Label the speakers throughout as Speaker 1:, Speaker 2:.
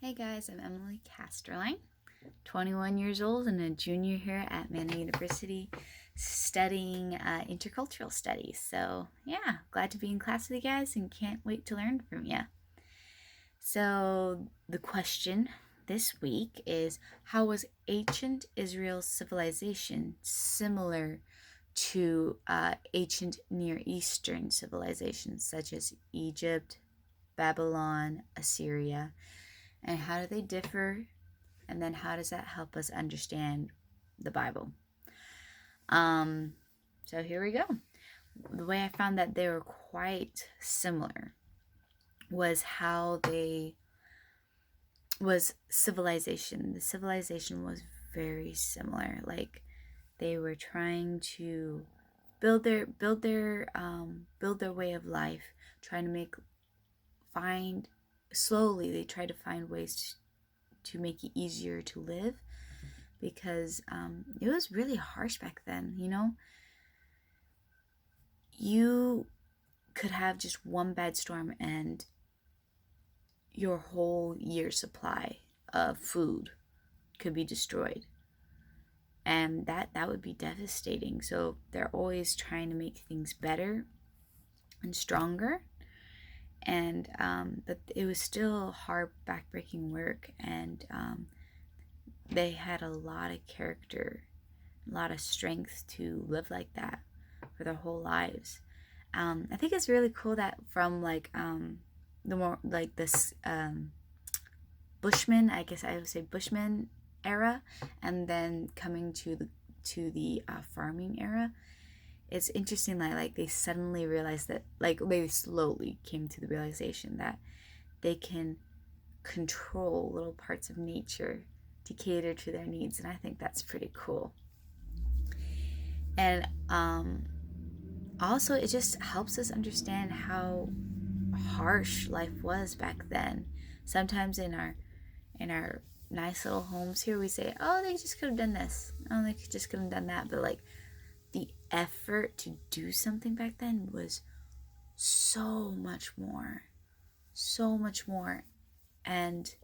Speaker 1: Hey guys, I'm Emily Casterline, 21 years old and a junior here at Manna University studying intercultural studies. So yeah, glad to be in class with you guys and can't wait to learn from you. So the question this week is, how was ancient Israel's civilization similar to ancient Near Eastern civilizations such as Egypt, Babylon, Assyria? And how do they differ? And then how does that help us understand the Bible? So here we go. The way I found that they were quite similar was how they was civilization. The civilization was very similar. Like they were trying to build their way of life, trying to find slowly they try to find ways to make it easier to live, because it was really harsh back then. You could have just one bad storm and your whole year's supply of food could be destroyed, and that would be devastating. So they're always trying to make things better and stronger, and but it was still hard, backbreaking work, and they had a lot of character, a lot of strength to live like that for their whole lives. I think it's really cool that from the more like this Bushman, I guess I would say Bushman era, and then coming to the farming era. It's interesting that like they suddenly realized that, like they slowly came to the realization that they can control little parts of nature to cater to their needs, and I think that's pretty cool. And also it just helps us understand how harsh life was back then. Sometimes in our nice little homes here, we say, oh, they just could have done this, oh, they just could have done that, but like the effort to do something back then was so much more, and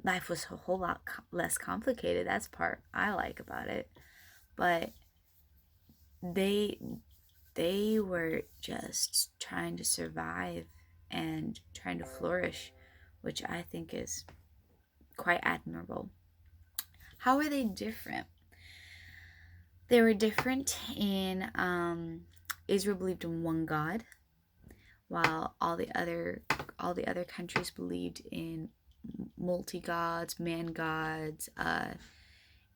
Speaker 1: life was a whole lot less complicated. That's part I like about it. But they were just trying to survive and trying to flourish, which I think is quite admirable. How are they different? They were different in Israel believed in one God, while all the other countries believed in multi gods, man gods,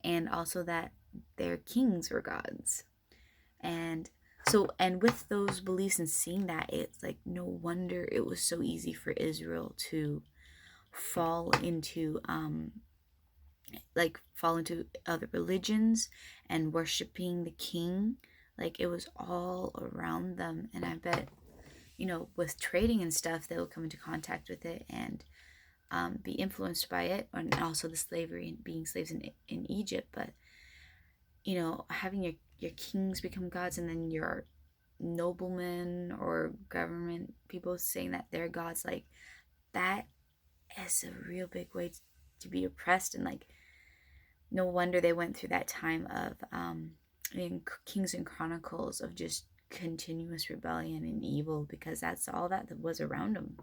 Speaker 1: and also that their kings were gods. And so, and with those beliefs and seeing that, it's like no wonder it was so easy for Israel to fall into other religions and worshiping the king. Like it was all around them, and I bet with trading and stuff, they will come into contact with it and be influenced by it, and also the slavery and being slaves in Egypt. But having your kings become gods, and then your noblemen or government people saying that they're gods, like that is a real big way to be oppressed. And like no wonder they went through that time of in Kings and Chronicles of just continuous rebellion and evil, because that's all that was around them.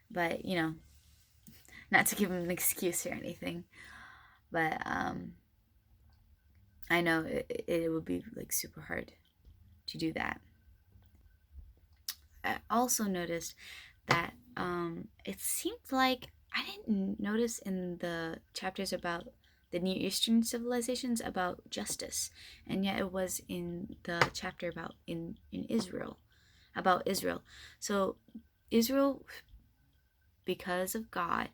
Speaker 1: But not to give them an excuse or anything, but I know it would be like super hard to do that. I also noticed that it seemed like I didn't notice in the chapters about the Near Eastern civilizations about justice, and yet it was in the chapter about in Israel, about Israel. So Israel, because of God,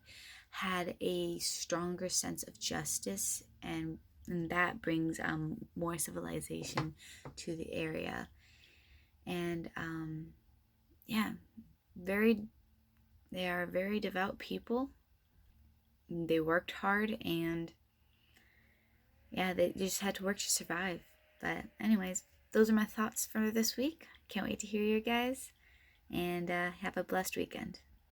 Speaker 1: had a stronger sense of justice, and that brings more civilization to the area. And yeah, they are very devout people. They worked hard, and yeah, they just had to work to survive. But anyways, those are my thoughts for this week. Can't wait to hear you guys, and have a blessed weekend.